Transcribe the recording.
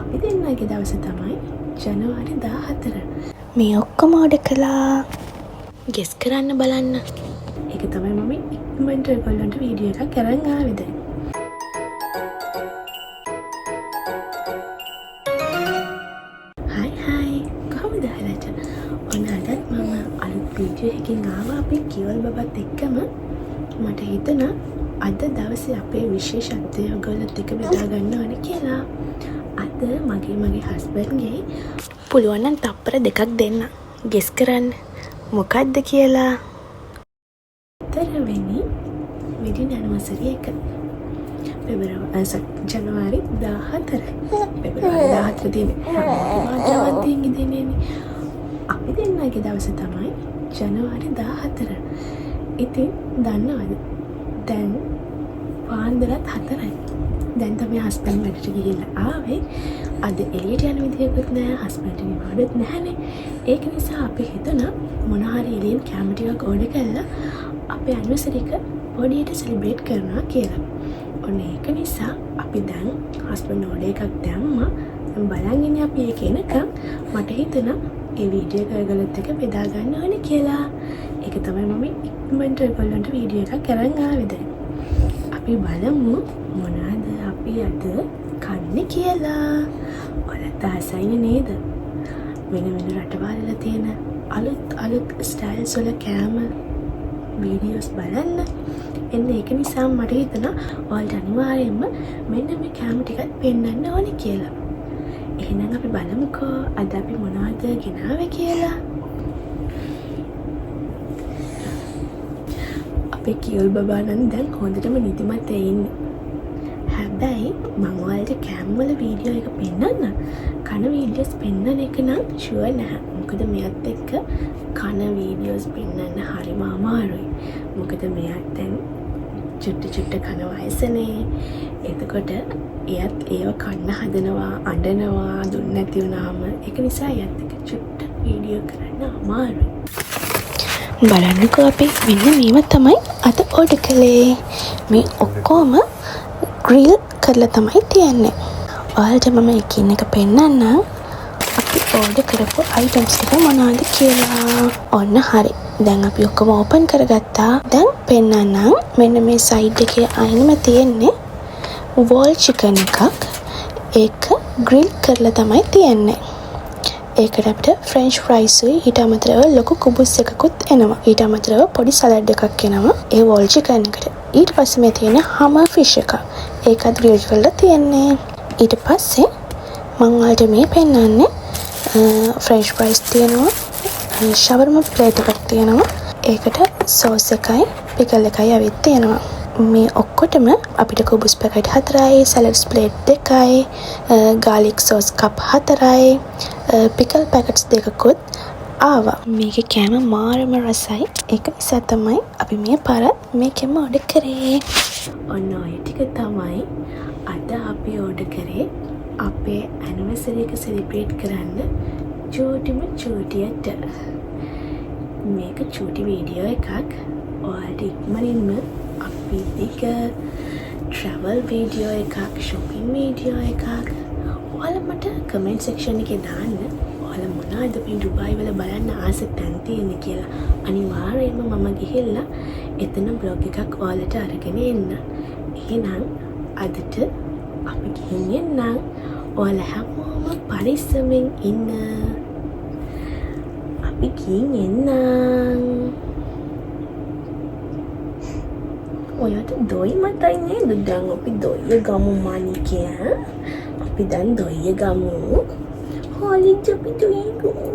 අපි දෙන්නගේ දවස තමයි ජනවාරි 14. මේ ඔක්කොම ඕඩර් කළා. ගෙස් කරන්න බලන්න. ඒක තමයි මම ඉක්මනට ඔයගොල්ලන්ට වීඩියෝ එකක් කරන් ආවේ දැන්. හයි කොහොමද හලට? ඔන්න අදත් මම අලුත් වීඩියෝ එකකින් ආවා අපේ කියවල් බබත් එක්කම. මට හිතුණා අද දවසේ අපේ විශේෂත්වය ඔයගොල්ලොත් එක්ක බෙදා ගන්න ඕනේ කියලා. අද මගේ හස්බන්ඩ්ගේ පුළුවන් නම් තප්පර දෙකක් දෙන්න. ගෙස් කරන්න. මොකක්ද කියලා. 4 වෙනි වෙඩින් ඇනිවර්සරි එක. ජනවාරි 14. පෙබරවාරි 14 තියෙන්නේ. මාතෘකාවක් තියෙන්නේ. අපි දෙන්නගේ දවස තමයි ජනවාරි 14. ඉතින් දන්නවද? දැන් පාන්දරත් 4යි. දැන් තමයි හස්බන්ඩ් වැඩට ගිහිල්ලා ආවේ. අද එළියට යන විදියකුත් නැහැ. හස්බන්ඩ් නිවාඩුත් නැහනේ. ඒක නිසා අපි හිතුණා මොන හරි එළියෙන් කැම ටිකක් ඕඩර් කරලා අපේ ඇනිවර්සරි එක පොඩියට සෙලිබ්‍රේට් කරනවා කියලා. ඔන්න ඒක නිසා අපි දැන් හස්බන්ඩ් ඕඩර් එකක් දැම්මා. දැන් බලන් ඉන්නේ අපි ඒක එනකම්. මට හිතුණා ඒ වීඩියෝ එක ඔයගොල්ලොත් එක්ක බෙදා ගන්න ඕනේ කියලා. ඒක තමයි මම ඉක්මනට ඔයගොල්ලන්ට වීඩියෝ එකක් කරන් ආවේ දැන්. අපි බලමු මොනවද අපි අද කන්නේ කියලා. ඔයාලත් ආසයිනේ නේද? වෙන රටවල් තියෙන අලුත් ස්ටයිල්ස් වල කෑම වීඩියෝස් බලන්න. එන්න ඒක නිසා මට හිතුණා ඔයාලට අනිවාර්යයෙන්ම මෙන්න මේ කෑම ටිකක් පෙන්වන්න ඕනේ කියලා. එහෙනම් අපි බලමුකෝ අද අපි මොනවද ගෙනාවේ කියලා. අපේ කියල් බබා නම් දැන් හොඳටම නිදිමත ඉන්නේ. හැබැයි මම ඔයාලට කෑම වල වීඩියෝ එක පෙන්වන්න. කන වීඩියෝස් පෙන්වන්න එක නම් ෂුවර් නැහැ. මොකද මෙයත් එක්ක කන වීඩියෝස් පෙන්වන්න හරිම අමාරුයි. මොකද මෙයත් දැන් චුට්ට කන වයසනේ. එතකොට එයත් ඒව කන්න හදනවා, අඬනවා, දුන්න නැති වුණාම ඒක නිසා එයත් එක්ක චුට්ට වීඩියෝ කරන්න අමාරුයි. බලන්නකෝ අපි මෙන්න මේව තමයි අද ඕඩර් කළේ. මේ ඔක්කොම ග්‍රිල් කරලා තමයි තියන්නේ. ඔයාලට මම එකින් එක පෙන්නන්නම් අපි ඕඩර් කරපු අයිටම්ස් ටික මොනවද කියලා. ඔන්න හරි. දැන් අපි ඔක්කොම ඕපන් කරගත්තා. දැන් පෙන්නන්නම් මෙන්න මේ සයිඩ් එකේ අයිනම තියෙන්නේ වෝල් චිකන් එකක්. ඒක ග්‍රිල් කරලා තමයි තියන්නේ. ඒකට අපිට ෆ්‍රෙන්ච් ෆ්‍රයිස්ුයි ඊට අමතරව ලොකු කුබුස් එකකුත් එනවා. ඊට අමතරව පොඩි සලාඩ් එකක් එනවා ඒ වෝල් චිකන් එකට. ඊට පස්සේ මේ තියෙන හමර් ෆිෂ් එක. ඒකත් ග්‍රිල් කරලා තියන්නේ. ඊට පස්සේ මම ඔයාලට මේ පෙන්නන්නේ ෆ්‍රෙන්ච් ෆ්‍රයිස් තියෙනවා. ෂවර්මා ප්ලේට් එකක් තියෙනවා. ඒකට සෝස් එකයි පිකල් එකයි අවිත් තියෙනවා. මේ ඔක්කොටම අපිට කුබුස් පැකට් 4යි, සලාඩ්ස් ප්ලේට් 2යි, ගාලික් සෝස් කප් 4යි, පිකල් පැකට්ස් 2කුත් ආවා. මේකේ කෑම මාරම රසයි. ඒක නිසා තමයි අපි මේ පාරත් මේකෙම ඕඩර් කරේ. ඔන්න ඔය ටික තමයි අද අපි ඕඩර් කරේ අපේ ඇනිවර්සරි එක සෙලිබ්‍රේට් කරන්න චූටියට. මේක චූටි වීඩියෝ එකක්. ඔයාලට ඉක්මනින්ම අපි දෙක ට්‍රැවල් වීඩියෝ එකක්, shopping වීඩියෝ එකක් ඔයාලා මට කමෙන්ට් සෙක්ෂන් එකේ දාන්න. ඔයාලා මොනවද මේ ඩුබායි වල බලන්න ආස තැන් තියෙන්නේ කියලා. අනිවාර්යයෙන්ම මම ගිහිල්ලා එතන බ්ලොග් එකක් ඔයාලට අරගෙන එන්න. එහෙනම් අදට අපි ගිහින් එන්නම්. ඔයාලා හැමෝම පරිස්සමෙන් ඉන්න. අපි ගිහින් එන්නම්. ඔයාට දොයි මතයි නේද? දැන් අපි දොයිය ගමු මානිකයා. අපි දැන් දොයිය ගමු. හොලිට අපි දොයිය ගමු.